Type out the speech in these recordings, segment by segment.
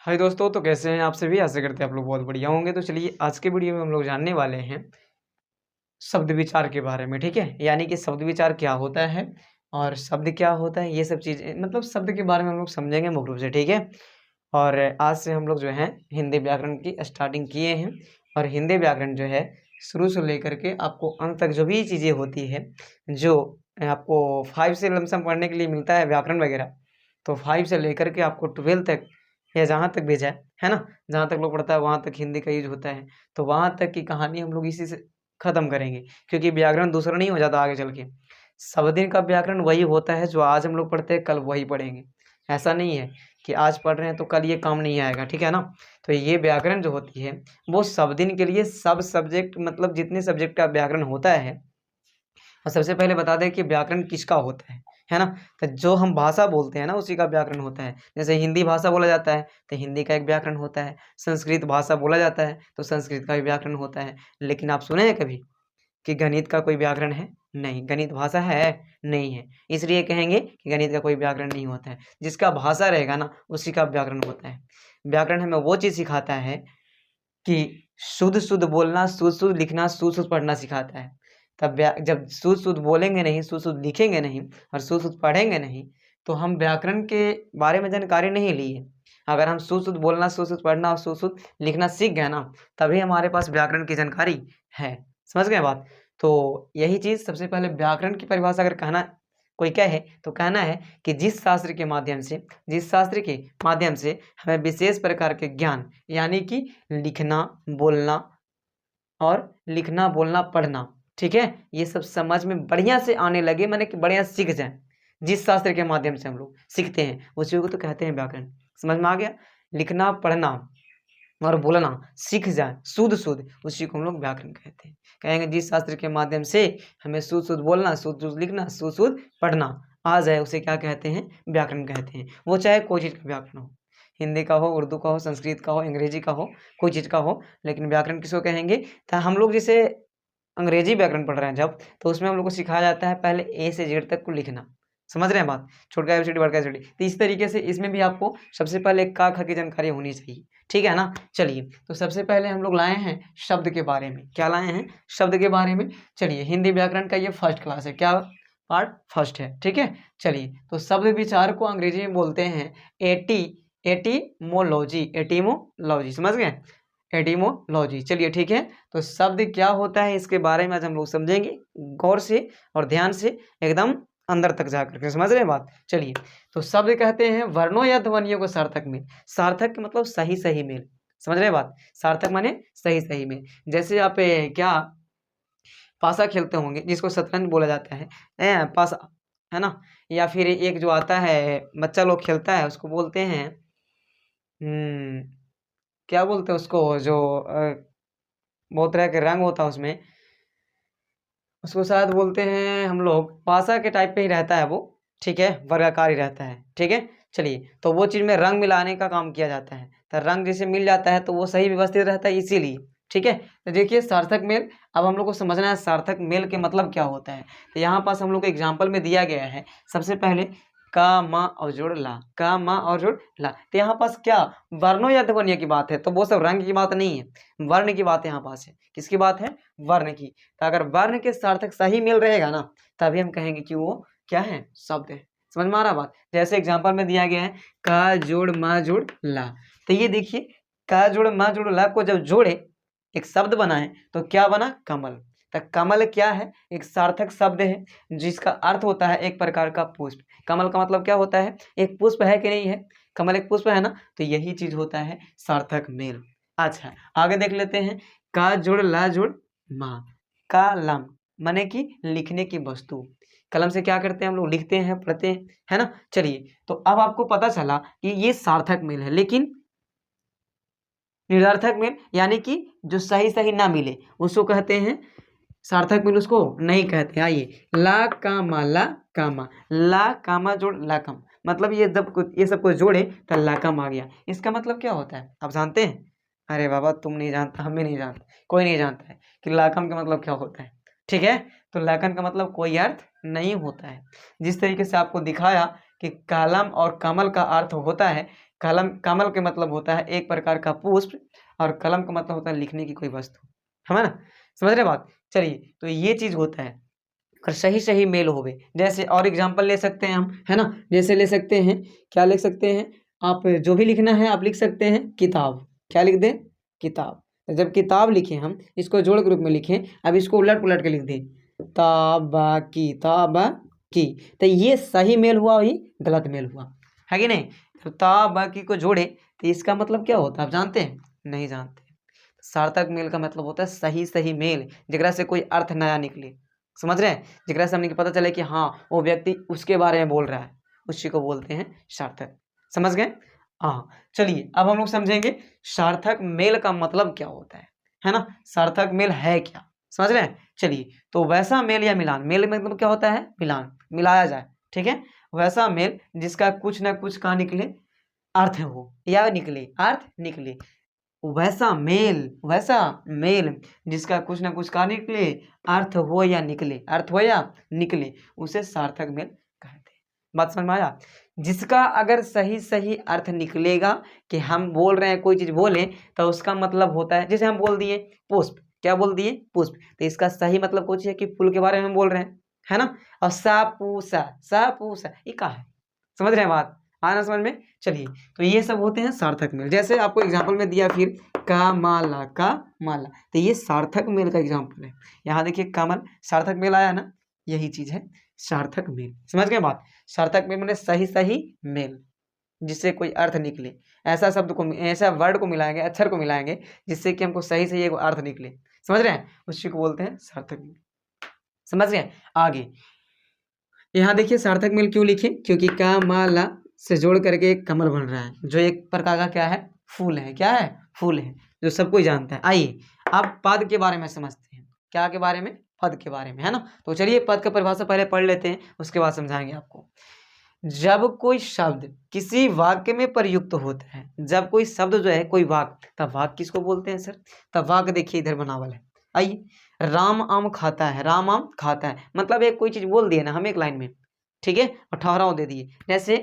हाय दोस्तों, तो कैसे हैं आप सभी? आशा करते हैं आप लोग बहुत बढ़िया होंगे। तो चलिए आज के वीडियो में हम लोग जानने वाले हैं शब्द विचार के बारे में, ठीक है? यानी कि शब्द विचार क्या होता है और शब्द क्या होता है, ये सब चीज़ें मतलब शब्द के बारे में हम लोग समझेंगे मुख्य रूप से, ठीक है? और आज से हम लोग जो है हिंदी व्याकरण की स्टार्टिंग किए हैं और हिंदी व्याकरण जो है शुरू से लेकर के आपको अंत तक जो भी चीज़ें होती है, जो आपको 5 से लमसम पढ़ने के लिए मिलता है व्याकरण वगैरह, तो 5 से लेकर के आपको 12 तक या जहाँ तक भी जाए, है ना? जहाँ तक लोग पढ़ता है वहाँ तक हिंदी का यूज़ होता है। तो वहाँ तक की कहानी हम लोग इसी से ख़त्म करेंगे, क्योंकि व्याकरण दूसरा नहीं हो जाता आगे चल के। सब दिन का व्याकरण वही होता है जो आज हम लोग पढ़ते हैं, कल वही पढ़ेंगे। ऐसा नहीं है कि आज पढ़ रहे हैं तो कल ये काम नहीं आएगा, ठीक है ना? तो ये व्याकरण जो होती है, वो सब दिन के लिए सब सब्जेक्ट मतलब जितने सब्जेक्ट का व्याकरण होता है। और सबसे पहले बता दें कि व्याकरण किसका होता है ना? तो जो हम भाषा बोलते हैं ना उसी का व्याकरण होता है। जैसे हिंदी भाषा बोला जाता है तो हिंदी का एक व्याकरण होता है, संस्कृत भाषा बोला जाता है तो संस्कृत का भी व्याकरण होता है। लेकिन आप सुने हैं कभी कि गणित का कोई व्याकरण है? नहीं। गणित भाषा है? नहीं है। इसलिए कहेंगे कि गणित का कोई व्याकरण नहीं होता है। जिसका भाषा रहेगा ना उसी का व्याकरण होता है। व्याकरण हमें वो चीज़ सिखाता है कि शुद्ध-शुद्ध बोलना, शुद्ध-शुद्ध लिखना, शुद्ध-शुद्ध पढ़ना सिखाता है। तब जब शुद्ध-शुद्ध बोलेंगे नहीं, शुद्ध-शुद्ध लिखेंगे नहीं और शुद्ध-शुद्ध पढ़ेंगे नहीं, तो हम व्याकरण के बारे में जानकारी नहीं ली है। अगर हम शुद्ध-शुद्ध बोलना, शुद्ध-शुद्ध पढ़ना और शुद्ध-शुद्ध लिखना सीख गए ना, तभी हमारे पास व्याकरण की जानकारी है। समझ गए बात? तो यही चीज़ सबसे पहले व्याकरण की परिभाषा अगर कहना कोई कहे, तो कहना है कि जिस शास्त्र के माध्यम से हमें विशेष प्रकार के ज्ञान यानी कि लिखना, बोलना और लिखना, बोलना, पढ़ना, ठीक है? ये सब समझ में बढ़िया से आने लगे माने कि बढ़िया सीख जाएँ। जिस शास्त्र के माध्यम से हम लोग सीखते हैं, उसी को तो कहते हैं व्याकरण। समझ में आ गया? लिखना, पढ़ना और बोलना सीख जाएँ शुद्ध-शुद्ध, उसी को हम लोग व्याकरण कहते हैं। कहेंगे जिस शास्त्र के माध्यम से हमें शुद्ध-शुद्ध बोलना, शुद्ध-शुद्ध लिखना, शुद्ध-शुद्ध पढ़ना आ जाए, उसे क्या कहते हैं? व्याकरण कहते हैं। वो चाहे कोई चीज़ का व्याकरण हो, हिंदी का हो, उर्दू का हो, संस्कृत का हो, अंग्रेजी का हो, कोई चीज़ का हो, लेकिन व्याकरण किसको कहेंगे? तो हम लोग जैसे अंग्रेजी व्याकरण पढ़ रहे हैं जब, तो उसमें हम लोग को सिखाया जाता है पहले ए से जेड तक को लिखना। समझ रहे हैं बात? छोटा एबीसीडी, बड़ा एबीसीडी। तो इस तरीके से इसमें भी आपको सबसे पहले क, ख की जानकारी होनी चाहिए। ठीक है ना? चलिए, तो सबसे पहले हम लोग लाए हैं शब्द के बारे में। क्या लाए हैं? शब्द के बारे में। चलिए, हिंदी व्याकरण का ये फर्स्ट क्लास है। क्या पार्ट? फर्स्ट है। ठीक है? चलिए, तो शब्द विचार को अंग्रेजी में बोलते हैं एटिमोलॉजी। समझ गए? एटिमोलॉजी। चलिए, ठीक है। तो शब्द क्या होता है इसके बारे में आज हम लोग समझेंगे गौर से और ध्यान से, एकदम अंदर तक जाकर के। समझ रहे हैं बात? चलिए, तो शब्द कहते हैं वर्णों या ध्वनियों को सार्थक मेल। सार्थक मतलब सही मेल। समझ रहे हैं बात? सार्थक माने सही मेल। जैसे आप क्या पासा खेलते होंगे जिसको शतरंज बोला जाता है, पासा, है ना? या फिर एक जो आता है बच्चा लोग खेलता है उसको बोलते हैं क्या बोलते हैं उसको जो बहुत तरह के रंग होता है उसमें, उसको शायद बोलते हैं हम लोग, पासा के टाइप पे ही रहता है वो, ठीक है? वर्गाकार ही रहता है, ठीक है? चलिए, तो वो चीज़ में रंग मिलाने का काम किया जाता है। तो रंग जैसे मिल जाता है तो वो सही व्यवस्थित रहता है इसीलिए, ठीक है? तो देखिए सार्थक मेल, अब हम लोग को समझना है सार्थक मेल के मतलब क्या होता है। तो यहाँ पास हम लोग को एग्जाम्पल में दिया गया है। सबसे पहले का, मा और जोड़ ला, का, मा और जोड़ ला। तो यहाँ पास क्या वर्णों या ध्वनियों की बात है, तो वो सब रंग की बात नहीं है, वर्ण की बात यहाँ पास है। किसकी बात है? वर्ण की। तो अगर वर्ण के सार्थक सही मेल रहेगा ना, तभी हम कहेंगे कि वो क्या है? शब्द है। समझ में आ रहा बात? जैसे एग्जाम्पल में दिया गया है का जोड़ मा जोड़ ला। तो ये देखिए, का जोड़ मा जोड़ ला को जब जोड़े एक शब्द बना है तो क्या बना? कमल। तो कमल क्या है? एक सार्थक शब्द है जिसका अर्थ होता है एक प्रकार का पुष्प। कमल का मतलब क्या होता है? एक पुष्प है कि नहीं है? कमल एक पुष्प है ना? तो यही चीज होता है सार्थक मेल। अच्छा, आगे देख लेते हैं। का जोड़ ला जोड़ मा, कलम माने कि लिखने की वस्तु। कलम से क्या करते हैं हम लोग? लिखते हैं, पढ़ते हैं, है ना? चलिए, तो अब आपको पता चला कि ये सार्थक मेल है, लेकिन निरर्थक मेल यानी कि जो सही ना मिले उसको कहते हैं सार्थक मेल, उसको नहीं कहते। आइए, ला कामा ला कामा, ला कामा जोड़ लाकम, मतलब ये सब को जोड़े तो लाकम आ गया। इसका मतलब क्या होता है आप जानते हैं? अरे बाबा, तुम नहीं जानता, हम भी नहीं जानते, कोई नहीं जानता है कि लाकम का मतलब क्या होता है। ठीक है? तो लाकन का मतलब कोई अर्थ नहीं होता है। जिस तरीके से आपको दिखाया कि कालम और कमल का अर्थ होता है कलम, कमल के मतलब होता है एक प्रकार का पुष्प, और कलम का मतलब होता है लिखने की कोई वस्तु, है ना? समझ रहे बात? चलिए, तो ये चीज होता है और सही सही मेल होवे। जैसे और एग्जांपल ले सकते हैं हम, है ना? जैसे ले सकते हैं, क्या लिख सकते हैं, आप जो भी लिखना है आप लिख सकते हैं किताब। क्या लिख दें? किताब। तो जब किताब लिखें हम, इसको जोड़ के रूप में लिखें, अब इसको उलट पुलट के लिख दें, ताबाकी, ताबाकी, तो ये सही मेल हुआ, वही गलत मेल हुआ, है कि नहीं? तो ताबाकी को जोड़े तो इसका मतलब क्या होता है, आप जानते हैं? नहीं जानते। सार्थक मेल का मतलब होता है सही सही मेल, जगह से कोई अर्थ नया निकले। समझ रहे हैं? जगह से हमने पता चले कि हाँ वो व्यक्ति उसके बारे में बोल रहा है, उसी को बोलते हैं सार्थक। समझ गए? हाँ, चलिए अब हम लोग समझेंगे सार्थक मेल का मतलब क्या होता है ना? सार्थक मेल है क्या, समझ रहे हैं? चलिए, तो वैसा मेल या मिलान, मेल में मतलब क्या होता है? मिलान, मिलाया जाए, ठीक है? वैसा मेल जिसका कुछ ना कुछ का निकले अर्थ हो, या निकले अर्थ निकले, वैसा मेल जिसका कुछ ना कुछ का निकले अर्थ हो या निकले, अर्थ हो या निकले, उसे सार्थक मेल कहते हैं। बात समझ में आया? जिसका अगर सही सही अर्थ निकलेगा, कि हम बोल रहे हैं कोई चीज बोले, तो उसका मतलब होता है, जैसे हम बोल दिए पुष्प, क्या बोल दिए? पुष्प, तो इसका सही मतलब कुछ है कि फूल के बारे में हम बोल रहे हैं, है ना? और सापूसा ये का है? समझ रहे हैं बात? आना समझ में? चलिए, तो ये सब होते हैं सार्थक मेल। जैसे आपको एग्जाम्पल में दिया फिर, का माला, का माला, तो ये सार्थक मेल का एग्जाम्पल है। यहाँ देखिए कमल, सार्थक मेल आया ना, यही चीज है सार्थक मेल। समझ गए बात? सार्थक मेल मैंने सही सही मेल, जिससे कोई अर्थ निकले, ऐसा शब्द को, ऐसा वर्ड को मिलाएंगे, अक्षर को मिलाएंगे, जिससे कि हमको सही सही एक अर्थ निकले। समझ रहे हैं? उसी को बोलते हैं सार्थक मेल। समझ गए? आगे यहाँ देखिए सार्थक मेल क्यों लिखे, क्योंकि का माला से जोड़ करके एक कमल बन रहा है, जो एक प्रकार का क्या है? फूल है। क्या है? फूल है, जो सब कोई जानता है। आइए अब पद के बारे में समझते हैं। क्या के बारे में? पद के बारे में, है ना? तो चलिए पद का परिभाषा पहले पढ़ लेते हैं, उसके बाद समझाएंगे आपको। जब कोई शब्द किसी वाक्य में प्रयुक्त होता है, जब कोई शब्द जो है, कोई वाक्य, तब वाक्य किसको बोलते हैं सर? तब वाक्य देखिए इधर बनावल है। आइए, राम आम खाता है, राम आम खाता है, मतलब एक कोई चीज बोल दिए ना हम एक लाइन में, ठीक है, और ठहराव दे दिए। जैसे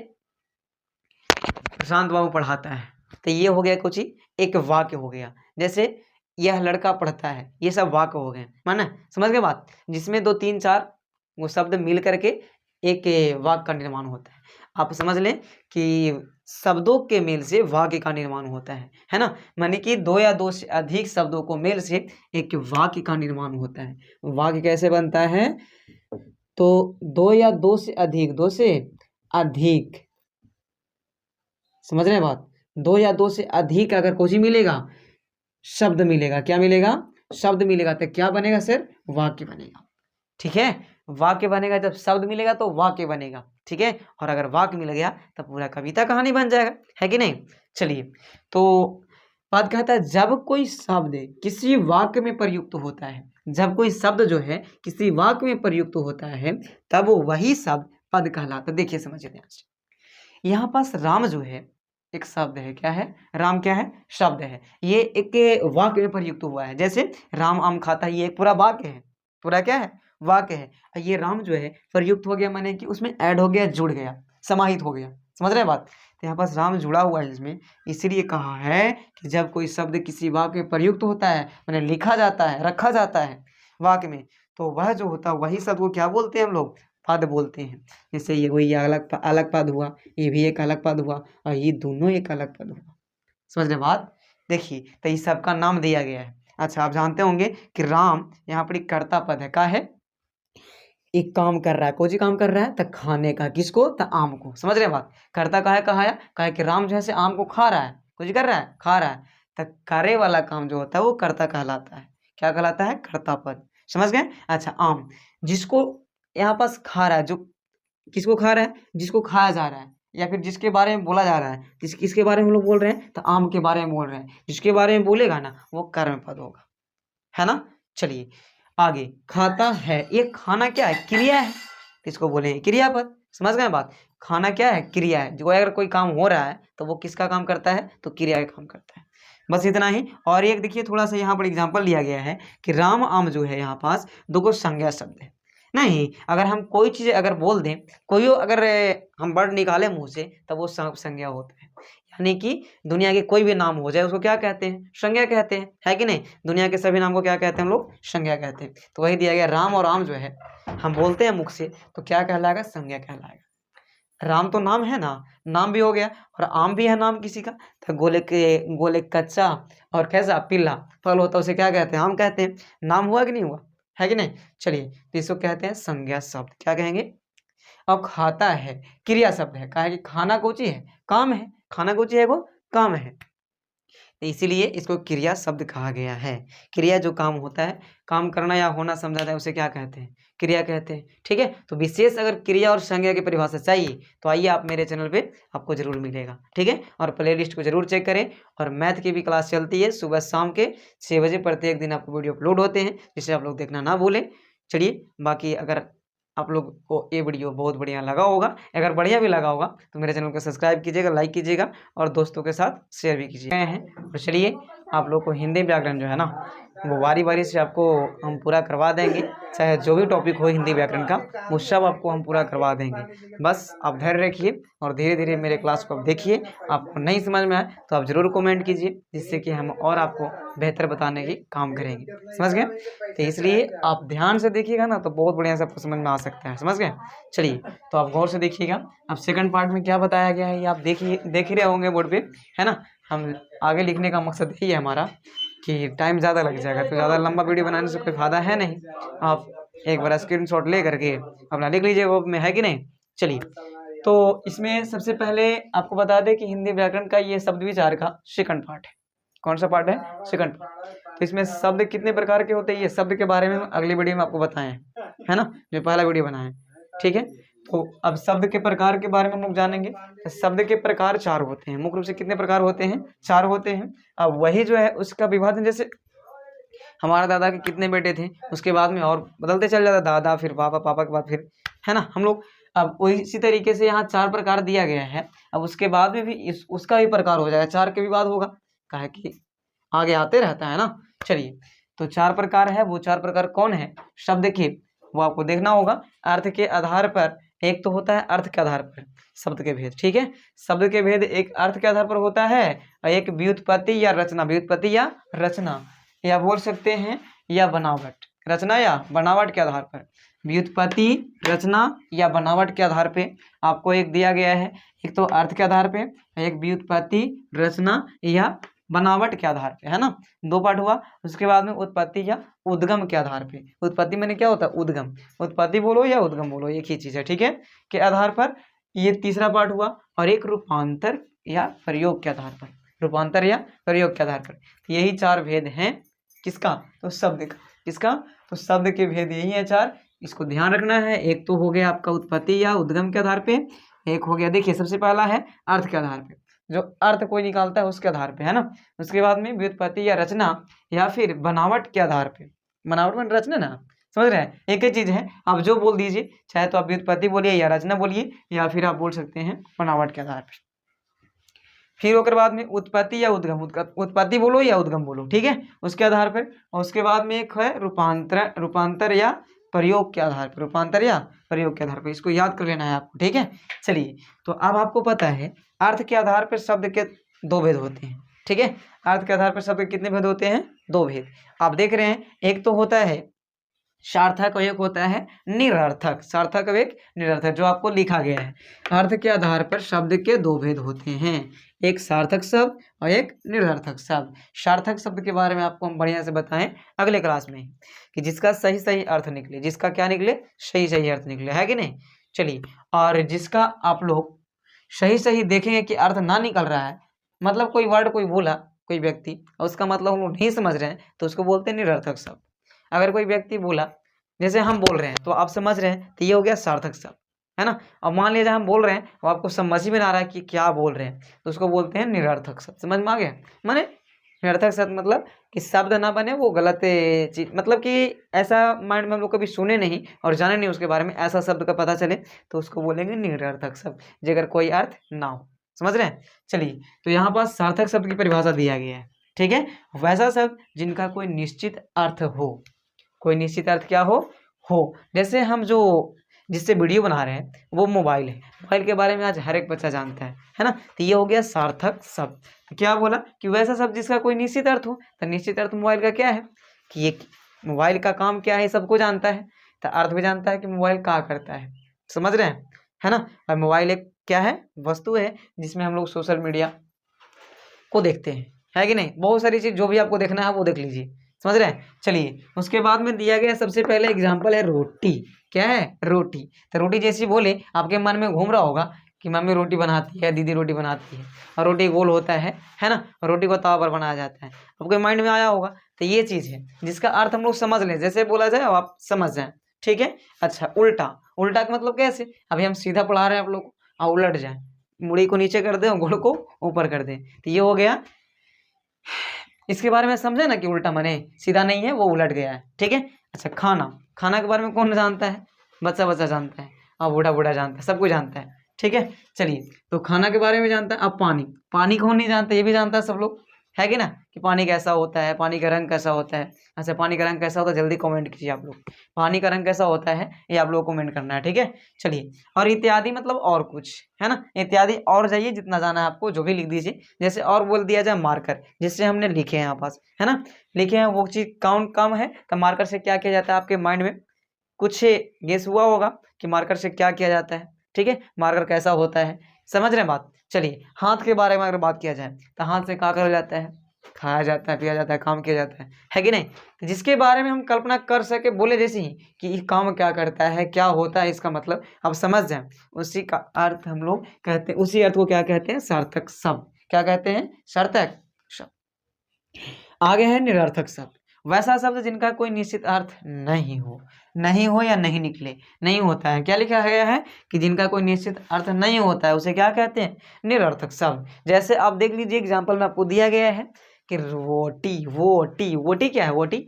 प्रशांत बाबू पढ़ाता है, तो ये हो गया कुछ एक वाक्य हो गया। जैसे यह लड़का पढ़ता है, ये सब वाक्य हो गए, माना? समझ गए बात? जिसमें 2 3 4 वो शब्द मिल करके एक वाक्य का निर्माण होता है। आप समझ लें कि शब्दों के मेल से वाक्य का निर्माण होता है ना? माने कि 2 या 2 से अधिक शब्दों को मेल से एक वाक्य का निर्माण होता है। वाक्य कैसे बनता है? तो 2 या 2 से अधिक, 2 से अधिक, समझ रहे हैं बात? 2 या 2 से अधिक अगर कुछ मिलेगा, शब्द मिलेगा, क्या मिलेगा? शब्द मिलेगा, तो क्या बनेगा सर? वाक्य बनेगा, ठीक है? वाक्य बनेगा, जब शब्द मिलेगा तो वाक्य बनेगा, ठीक है? और अगर वाक्य मिल गया तो पूरा कविता कहानी बन जाएगा, है कि नहीं? चलिए, तो पद कहता है जब कोई शब्द किसी वाक्य में प्रयुक्त होता है, जब कोई शब्द जो है किसी वाक्य में प्रयुक्त होता है, तब वही शब्द पद कहलाता है। देखिए समझिए ध्यान से, यहाँ पास राम जो है एक शब्द है। क्या है? राम क्या है? शब्द है। ये एक वाक्य में प्रयुक्त हुआ है। जैसे राम आम खाता है, ये एक पूरा वाक्य है, पूरा क्या है? वाक्य है। ये राम जो है प्रयुक्त हो गया, माने कि उसमें ऐड हो गया, जुड़ गया, समाहित हो गया। समझ रहे हैं बात? तो यहाँ पास राम जुड़ा हुआ है इसमें, इसलिए कहा है कि जब कोई शब्द किसी वाक्य में प्रयुक्त होता है, माने लिखा जाता है, रखा जाता है वाक्य में, तो वह जो होता है वही शब्द को क्या बोलते हैं हम लोग? पद बोलते हैं। जैसे ये वही अलग अलग पद हुआ, ये भी एक अलग पद हुआ, और ये दोनों एक अलग पद हुआ। समझ रहे बात? देखिए, तो इस सबका नाम दिया गया है। अच्छा, आप जानते होंगे कि राम यहाँ पर एक कर्ता पद है। क्या है? एक काम कर रहा है, कोई काम कर रहा है, तो खाने का, किसको? तो आम को। समझ रहे बात? कर्ता का है, कहा है कि राम जो है से आम को खा रहा है, कुछ कर रहा है, खा रहा है, तो करे वाला काम जो होता है वो कर्ता कहलाता है। क्या कहलाता है? कर्ता पद। समझ गए? अच्छा, आम जिसको यहाँ पास खा रहा है, जो किसको खा रहा है? जिसको खाया जा रहा है, या फिर जिसके बारे में बोला जा रहा है, किसके बारे में हम लोग बोल रहे हैं? तो आम के बारे में बोल रहे हैं। जिसके बारे में बोलेगा ना, वो कर्म पद होगा, है ना? चलिए आगे, खाता है, ये खाना क्या है? क्रिया है, किसको बोले? क्रियापद। समझ गए बात? खाना क्या है? क्रिया है। जो अगर कोई काम हो रहा है तो वो किसका काम करता है? तो क्रिया का काम करता है। बस इतना ही। और एक देखिए थोड़ा सा यहाँ पर एग्जाम्पल लिया गया है कि राम आम जो है यहाँ पास दो संज्ञा शब्द है। नहीं, अगर हम कोई चीज अगर बोल दें, कोई अगर हम वर्ड निकाले मुंह से, तब वो संज्ञा होता है। यानी कि दुनिया के कोई भी नाम हो जाए उसको क्या कहते हैं? संज्ञा कहते हैं, है कि नहीं? दुनिया के सभी नाम को क्या कहते हैं हम लोग? संज्ञा कहते हैं। तो वही दिया गया, राम और आम जो है हम बोलते हैं मुख से तो क्या कहलाएगा? संज्ञा कहलाएगा। राम तो नाम है ना, नाम भी हो गया, और आम भी है नाम किसी का। तो गोले कच्चा और कैसा पीला फल होता है उसे क्या कहते हैं? आम कहते हैं। नाम हुआ कि नहीं हुआ? है कि नहीं? चलिए, तो इसको कहते हैं संज्ञा शब्द। क्या कहेंगे? अब खाता है क्रिया शब्द है, कहा है कि खाना कोची है? काम है। खाना कोची है? वो काम है, तो इसीलिए इसको क्रिया शब्द कहा गया है। क्रिया जो काम होता है, काम करना या होना समझाता है, उसे क्या कहते हैं? क्रिया कहते हैं। ठीक है, तो विशेष अगर क्रिया और संज्ञा की परिभाषा चाहिए तो आइए आप मेरे चैनल पे, आपको जरूर मिलेगा। ठीक है, और प्ले लिस्ट को जरूर चेक करें। और मैथ की भी क्लास चलती है सुबह शाम के 6 बजे, प्रत्येक दिन आपको वीडियो अपलोड होते हैं, जिसे आप लोग देखना ना भूलें। चलिए, बाकी अगर आप लोग को ये वीडियो बहुत बढ़िया लगा होगा, अगर बढ़िया भी लगा होगा तो मेरे चैनल को सब्सक्राइब कीजिएगा, लाइक कीजिएगा और दोस्तों के साथ शेयर भी कीजिएगा। तो चलिए, आप लोग को हिंदी व्याकरण जो है ना वो बारी बारी से आपको हम पूरा करवा देंगे, चाहे जो भी टॉपिक हो हिंदी व्याकरण का वो सब आपको हम पूरा करवा देंगे। बस आप धैर्य रखिए और धीरे धीरे मेरे क्लास को आप देखिए। आपको नहीं समझ में आए तो आप ज़रूर कमेंट कीजिए, जिससे कि हम और आपको बेहतर बताने की काम करेंगे। समझ गए? तो इसलिए आप ध्यान से देखिएगा ना तो बहुत बढ़िया से आपको समझ में आ सकता है। समझ गए? चलिए, तो आप गौर से देखिएगा। अब सेकंड पार्ट में क्या बताया गया है ये आप देख ही रहे होंगे बोर्ड पे, है ना। हम आगे लिखने का मकसद यही है हमारा कि टाइम ज़्यादा लग जाएगा, तो ज़्यादा लंबा वीडियो बनाने से कोई फ़ायदा है नहीं। आप एक बार स्क्रीनशॉट ले करके अपना लिख लीजिए वो में, है कि नहीं। चलिए, तो इसमें सबसे पहले आपको बता दें कि हिंदी व्याकरण का ये शब्द विचार का सेकंड पार्ट है। कौन सा पार्ट है? Second part. तो इसमें शब्द कितने प्रकार के होते हैं ये शब्द के बारे में अगली वीडियो में आपको बताएं, है ना, जो पहला वीडियो बनाए। ठीक है, तो अब शब्द के प्रकार के बारे में हम लोग जानेंगे। तो शब्द के प्रकार 4 होते हैं, मुख्य रूप से कितने प्रकार होते हैं? 4 होते हैं। अब वही जो है उसका विभाजन, जैसे हमारा दादा के कितने बेटे थे, उसके बाद में और बदलते चल जाता, दादा फिर पापा, पापा के बाद फिर, है ना, हम लोग। अब वही इसी तरीके से यहाँ 4 प्रकार दिया गया है। अब उसके बाद में भी उसका भी प्रकार हो जाएगा, 4 के भी बाद होगा, काहे कि आगे आते रहता है ना। चलिए, तो 4 प्रकार है, वो 4 प्रकार कौन है शब्द के, वो आपको देखना होगा। अर्थ के आधार पर, एक तो होता है अर्थ के आधार पर शब्द के भेद। ठीक है, शब्द के भेद एक अर्थ के आधार पर होता है और एक व्युत्पत्ति या रचना, व्युत्पत्ति या रचना, या बोल सकते हैं या बनावट, रचना या बनावट के आधार पर। व्युत्पत्ति, रचना या बनावट के आधार पे आपको एक दिया गया है, एक तो अर्थ के आधार पे, एक व्युत्पत्ति, रचना या बनावट के आधार पे, है ना। 2 पार्ट हुआ। उसके बाद में उत्पत्ति या उद्गम के आधार पे। उत्पत्ति मैंने क्या होता है? उद्गम। उत्पत्ति बोलो या उद्गम बोलो, एक ही चीज है। ठीक है, के आधार पर ये तीसरा पार्ट हुआ। और एक रूपांतर या प्रयोग के आधार पर, रूपांतर या प्रयोग के आधार पर। यही 4 भेद हैं किसका? तो शब्द का। किसका? तो शब्द के भेद यही है 4, इसको ध्यान रखना है। एक तो हो गया आपका उत्पत्ति या उद्गम के आधार पे, एक हो गया, देखिए सबसे पहला है अर्थ के आधार पे, जो अर्थ कोई निकालता है उसके आधार पे, है ना। उसके बाद में व्युत्पत्ति या रचना या फिर बनावट के आधार पे। बनावट में रचना ना, समझ रहे हैं, एक ही चीज है। आप जो बोल दीजिए, चाहे तो आप व्युत्पत्ति बोलिए या रचना बोलिए, या फिर आप बोल सकते हैं बनावट के आधार पे। फिर उसके बाद में उत्पत्ति या उद्गम, उत्पत्ति बोलो या उद्गम बोलो, ठीक है, उसके आधार पर। और उसके बाद में एक है रूपांतर या प्रयोग के आधार पर, रूपांतर या प्रयोग के आधार पर। इसको याद कर लेना है आपको। ठीक है, चलिए, तो अब आपको पता है अर्थ के आधार पर शब्द के 2 भेद होते हैं। ठीक है, अर्थ के आधार पर शब्द के कितने भेद होते हैं? 2 भेद। आप देख रहे हैं, एक तो होता है सार्थक और एक होता है निरर्थक। सार्थक और एक निरर्थक, जो आपको लिखा गया है। अर्थ के आधार पर शब्द के 2 भेद होते हैं, एक सार्थक शब्द और एक निरर्थक शब्द। सार्थक शब्द के बारे में आपको हम बढ़िया से बताएं अगले क्लास में, कि जिसका सही सही अर्थ निकले, जिसका क्या निकले? सही सही अर्थ निकले, है कि नहीं। चलिए, और जिसका आप लोग सही सही देखेंगे कि अर्थ ना निकल रहा है, मतलब कोई वर्ड कोई बोला कोई व्यक्ति और उसका मतलब हम लोग नहीं समझ रहे हैं, तो उसको बोलते हैं निरर्थक शब्द। अगर कोई व्यक्ति बोला, जैसे हम बोल रहे हैं तो आप समझ रहे हैं, तो ये हो गया सार्थक शब्द, है ना। अब मान लीजिए हम बोल रहे हैं और आपको समझ में ना आ रहा है कि क्या बोल रहे हैं, तो उसको बोलते हैं निरर्थक शब्द। समझ में आ गया? माने निरर्थक शब्द मतलब कि शब्द ना बने, वो गलत चीज, मतलब कि ऐसा माइंड में हम लोग कभी सुने नहीं और जाने नहीं उसके बारे में, ऐसा शब्द का पता चले तो उसको बोलेंगे निरर्थक शब्द, जेकर कोई अर्थ ना हो। समझ रहे हैं? चलिए, तो यहाँ पर सार्थक शब्द की परिभाषा दिया गया है। ठीक है, वैसा शब्द जिनका कोई निश्चित अर्थ हो, कोई निश्चित अर्थ क्या हो, जैसे हम जो जिससे वीडियो बना रहे हैं वो मोबाइल है। मोबाइल के बारे में आज हर एक बच्चा जानता है ना। तो ये हो गया सार्थक शब्द। तो क्या बोला कि वैसा शब्द जिसका कोई निश्चित अर्थ हो। तो निश्चित अर्थ मोबाइल का क्या है कि ये मोबाइल का काम क्या है सबको जानता है। तो अर्थ भी जानता है कि मोबाइल क्या करता है, समझ रहे हैं, है ना। और मोबाइल एक क्या है, वस्तु है जिसमें हम लोग सोशल मीडिया को देखते हैं, है कि नहीं। बहुत सारी चीज जो भी आपको देखना है वो देख लीजिए, समझ रहे हैं। चलिए उसके बाद में दिया गया सबसे पहले एग्जाम्पल है रोटी। क्या है, रोटी। तो रोटी जैसी बोले आपके मन में घूम रहा होगा कि मम्मी रोटी बनाती है, दीदी रोटी बनाती है, और रोटी गोल होता है ना, और रोटी को तवा पर बनाया जाता है, आपके माइंड में आया होगा। तो ये चीज है जिसका अर्थ हम लोग समझ लें, जैसे बोला जाए आप समझ जाए, ठीक है। अच्छा, उल्टा। उल्टा का मतलब कैसे, अभी हम सीधा पढ़ा रहे हैं आप लोग को, उलट जाए, मुड़ी को नीचे कर दे और गोड़ को ऊपर कर दे, तो ये हो गया। इसके बारे में समझे ना कि उल्टा माने सीधा नहीं है, वो उलट गया है, ठीक है। अच्छा, खाना। खाना के बारे में कौन जानता है, बच्चा बच्चा जानता है, और बूढ़ा बूढ़ा जानता है, सब कुछ जानता है, ठीक है। चलिए, तो खाना के बारे में जानता है। अब पानी। पानी कौन नहीं जानता, ये भी जानता है सब लोग, है कि ना, कि पानी कैसा होता है, पानी का रंग कैसा होता है। अच्छा, पानी का रंग कैसा होता है, जल्दी कमेंट कीजिए आप लोग, पानी का रंग कैसा होता है ये आप लोग कमेंट करना है, ठीक है। चलिए, और इत्यादि मतलब और कुछ, है ना, इत्यादि और जाइए जितना जाना है आपको जो भी लिख दीजिए। जैसे और बोल दिया जाए मार्कर, जिससे हमने लिखे हैं यहाँ पास, है ना, लिखे हैं वो चीज काउंट कम है। तो मार्कर से क्या किया जाता है, आपके माइंड में कुछ गेस हुआ होगा कि मार्कर से क्या किया जाता है, ठीक है। मार्कर कैसा होता है, समझ रहे हैं बात। चलिए, हाथ के बारे में अगर बात किया जाए तो हाथ से क्या करा जाता है, खाया जाता है, पिया जाता है, काम किया जाता है कि नहीं। तो जिसके बारे में हम कल्पना कर सके, बोले जैसे ही कि ये काम क्या करता है, क्या होता है, इसका मतलब आप समझ जाए, उसी का अर्थ हम लोग कहते हैं, उसी अर्थ को क्या कहते हैं, सार्थक शब्द। क्या कहते हैं, सार्थक शब्द। आगे है निरर्थक शब्द। वैसा शब्द जिनका कोई निश्चित अर्थ नहीं हो, नहीं हो या नहीं निकले, नहीं होता है। क्या लिखा गया है कि जिनका कोई निश्चित अर्थ नहीं होता है उसे क्या कहते हैं, निरर्थक शब्द। जैसे आप देख लीजिए एग्जाम्पल में आपको दिया गया है कि रोटी। वोटी, वोटी क्या है, वोटी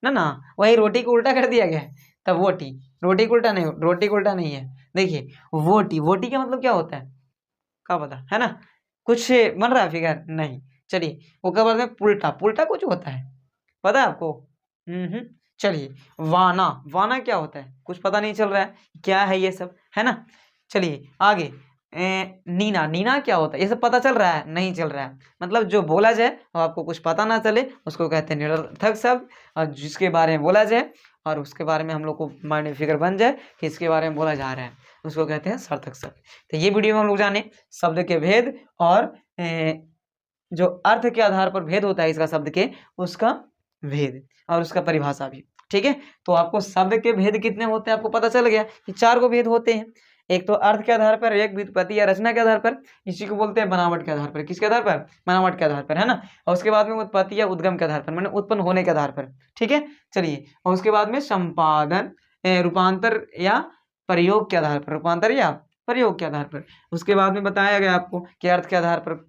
ना वही रोटी को उल्टा कर दिया गया है, तब वोटी। रोटी को उल्टा नहीं, रोटी को उल्टा नहीं है। देखिए, वोटी, वोटी का मतलब क्या होता है, क्या पता है ना, कुछ बन रहा है फिगर नहीं। चलिए, वो क्या बोलते हैं, पुल्टा। पुल्टा कुछ होता है, पता है आपको। चलिए, वाना। वाना क्या होता है, कुछ पता नहीं चल रहा है क्या है ये सब, है ना। चलिए आगे, नीना। नीना क्या होता है, ये सब पता चल रहा है, नहीं चल रहा है, मतलब जो बोला जाए और आपको कुछ पता ना चले उसको कहते हैं निरर्थक शब्द। और जिसके बारे में बोला जाए और उसके बारे में हम लोग को माइंड में फिक्र बन जाए कि इसके बारे में बोला जा रहा है, उसको कहते हैं सार्थक शब्द। तो ये वीडियो में हम लोग जाने शब्द के भेद और जो अर्थ के आधार पर भेद होता है इसका शब्द के, उसका भेद और उसका परिभाषा भी, ठीक है। तो आपको शब्द के भेद कितने होते हैं आपको पता चल गया कि 4 को भेद होते हैं। एक तो अर्थ के आधार पर, एक व्युत्पत्ति या रचना के आधार पर, इसी को बोलते हैं बनावट के आधार पर। किसके आधार पर, बनावट के आधार पर, है ना। और उसके बाद में उत्पत्ति या उद्गम के आधार पर, मैंने उत्पन्न होने के आधार पर, ठीक है। चलिए, और उसके बाद में संपादन, रूपांतर या प्रयोग के आधार पर, रूपांतर या प्रयोग के आधार पर। उसके बाद में बताया गया आपको कि अर्थ के आधार पर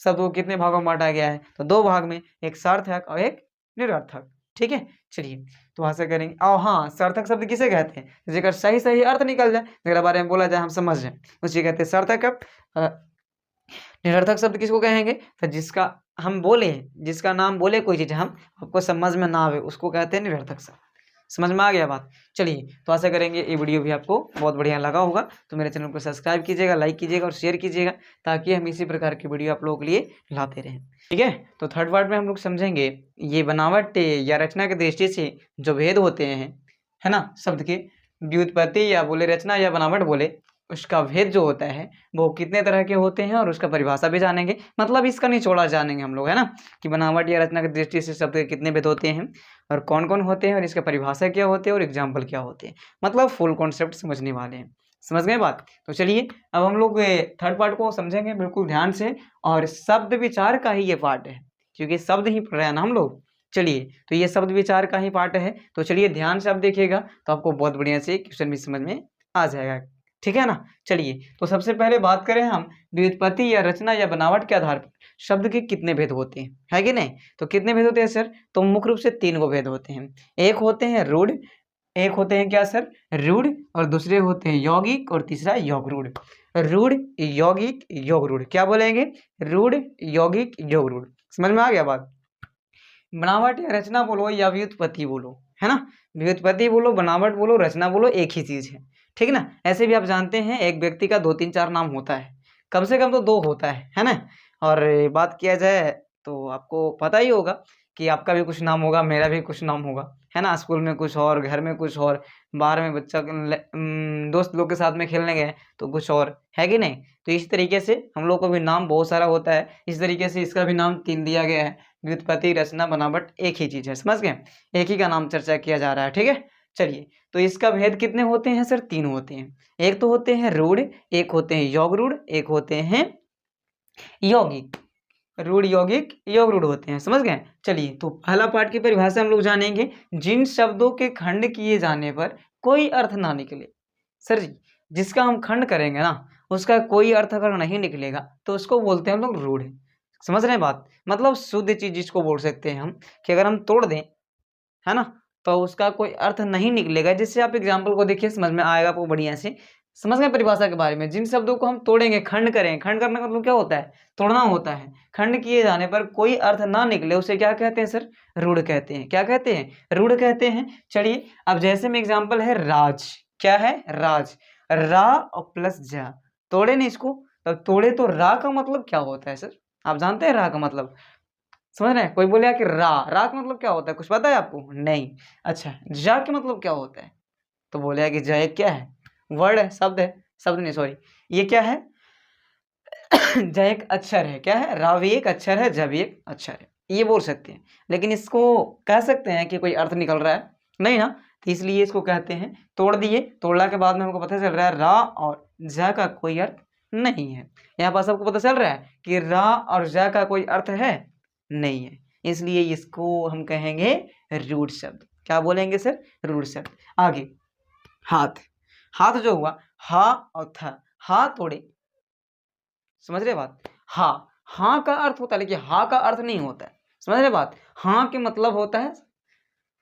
शब्द को कितने भागों में बांटा गया है, तो 2 भाग में, एक सार्थक और एक निरर्थक, ठीक है। चलिए, तो ऐसे करेंगे। और हाँ, सार्थक शब्द किसे कहते हैं, जेकर सही सही अर्थ निकल जाए, जेकर बारे में बोला जाए, हम समझ जाए, उसी कहते हैं सार्थक शब्द। निरर्थक शब्द किसको कहेंगे, तो जिसका हम बोले, जिसका नाम बोले कोई चीज हम आपको समझ में ना आवे, उसको कहते हैं निरर्थक शब्द। समझ में आ गया बात। चलिए, तो आशा करेंगे ये वीडियो भी आपको बहुत बढ़िया लगा होगा। तो मेरे चैनल को सब्सक्राइब कीजिएगा, लाइक कीजिएगा और शेयर कीजिएगा, ताकि हम इसी प्रकार की वीडियो आप लोगों के लिए लाते रहें, ठीक है। तो थर्ड पार्ट में हम लोग समझेंगे ये बनावट या रचना की दृष्टि से जो भेद होते हैं, है ना, शब्द के व्युत्पत्ति या बोले रचना या बनावट बोले, उसका भेद जो होता है वो कितने तरह के होते हैं और उसका परिभाषा भी जानेंगे, मतलब इसका निचोड़ा जानेंगे हम लोग, है ना, कि बनावट या रचना की दृष्टि से शब्द के कितने भेद होते हैं और कौन कौन होते हैं और इसका परिभाषा क्या होते हैं और एग्जाम्पल क्या होते हैं, मतलब फुल कॉन्सेप्ट समझने वाले हैं। समझ गए बात। तो चलिए, अब हम लोग थर्ड पार्ट को समझेंगे बिल्कुल ध्यान से, और शब्द विचार का ही ये पार्ट है, क्योंकि शब्द ही पढ़ रहे हैं ना हम लोग। चलिए, तो ये शब्द विचार का ही पार्ट है, तो चलिए ध्यान से आप देखिएगा तो आपको बहुत बढ़िया से क्वेश्चन भी समझ में आ जाएगा, ठीक है ना। चलिए, तो सबसे पहले बात करें हम व्युत्पत्ति या रचना या बनावट के आधार पर शब्द के कितने भेद होते हैं, है कि नहीं। तो कितने भेद होते हैं सर, तो मुख्य रूप से 3 को भेद होते हैं। एक होते हैं रूढ़, एक होते हैं क्या सर, रूढ़, और दूसरे होते हैं यौगिक, और तीसरा योग रूढ़। रूढ़, यौगिक, योग रूढ़, क्या बोलेंगे, रूढ़, यौगिक, योग रूढ़। समझ में आ गया बात। बनावट या रचना बोलो या व्युत्पत्ति बोलो, है ना, व्युत्पत्ति बोलो, बनावट बोलो, रचना बोलो, एक ही चीज है, ठीक ना। ऐसे भी आप जानते हैं एक व्यक्ति का 2 3 4 नाम होता है, कम से कम तो 2 होता है ना। और बात किया जाए तो आपको पता ही होगा कि आपका भी कुछ नाम होगा, मेरा भी कुछ नाम होगा, है ना। स्कूल में कुछ और, घर में कुछ और, बाहर में दोस्त लोग के साथ में खेलने गए तो कुछ और, है कि नहीं। तो इस तरीके से हम लोग को भी नाम बहुत सारा होता है। इस तरीके से इसका भी नाम 3 दिया गया है, व्युत्पत्ति, रचना, बनावट एक ही चीज है, समझ गए। एक ही का नाम चर्चा किया जा रहा है, ठीक है। चलिए, तो इसका भेद कितने होते हैं सर? 3 होते हैं। एक तो होते हैं रूढ़, एक होते हैं योग रूढ़, एक होते हैं यौगिक। रूढ़, यौगिक, योग रूढ़ होते हैं, समझ गए। चलिए, तो पहला पार्ट की परिभाषा हम लोग जानेंगे। जिन शब्दों के खंड किए जाने पर कोई अर्थ ना निकले। सर जी, जिसका हम खंड करेंगे ना, उसका कोई अर्थ अगर नहीं निकलेगा तो उसको बोलते हैं हम लोग रूढ़। समझ रहे हैं बात? मतलब शुद्ध चीज जिसको बोल सकते हैं हम, कि अगर हम तोड़ दें, है ना, तो उसका कोई अर्थ नहीं निकलेगा। जिससे आप एग्जाम्पल को देखिए, समझ में आएगा आपको बढ़िया से। समझ गए परिभाषा के बारे में। जिन शब्दों को हम तोड़ेंगे, खंड करें, खंड करने का मतलब क्या होता है? तोड़ना होता है। खंड किए जाने पर कोई अर्थ ना निकले, उसे क्या कहते हैं सर? रूढ़ कहते हैं। क्या कहते हैं? रूढ़ कहते हैं। चलिए, अब जैसे में एग्जाम्पल है राज। क्या है? राज। रा और प्लस जा, तोड़े नहीं इसको, तब तोड़े तो रा का मतलब क्या होता है सर? आप जानते हैं रा का मतलब? समझ रहे हैं? कोई बोलेगा कि रा, रा का मतलब क्या होता है? कुछ पता है आपको? नहीं। अच्छा, जा के मतलब क्या होता है? तो बोलेगा कि जा एक क्या है? वर्ड है, शब्द है। शब्द नहीं, सॉरी, ये क्या है? जा एक अक्षर है। क्या है? रा भी एक अक्षर है, जा भी एक अक्षर है, ये बोल सकते हैं। लेकिन इसको कह सकते हैं कि कोई अर्थ निकल रहा है? नहीं ना। तो इसलिए इसको कहते हैं तोड़ दिए। तोड़ने के बाद में हमको पता चल रहा है रा और जा का कोई अर्थ नहीं है। यहाँ पास आपको पता चल रहा है कि रा और जा का कोई अर्थ है नहीं है, इसलिए इसको हम कहेंगे रूढ़ शब्द। क्या बोलेंगे सर? रूढ़ शब्द। आगे, हाथ। हाथ जो हुआ, हा और था, हा तोड़े। समझ रहे बात? हा, हा का अर्थ होता है, लेकिन हा का अर्थ नहीं होता है। समझ रहे बात? हा के मतलब होता है,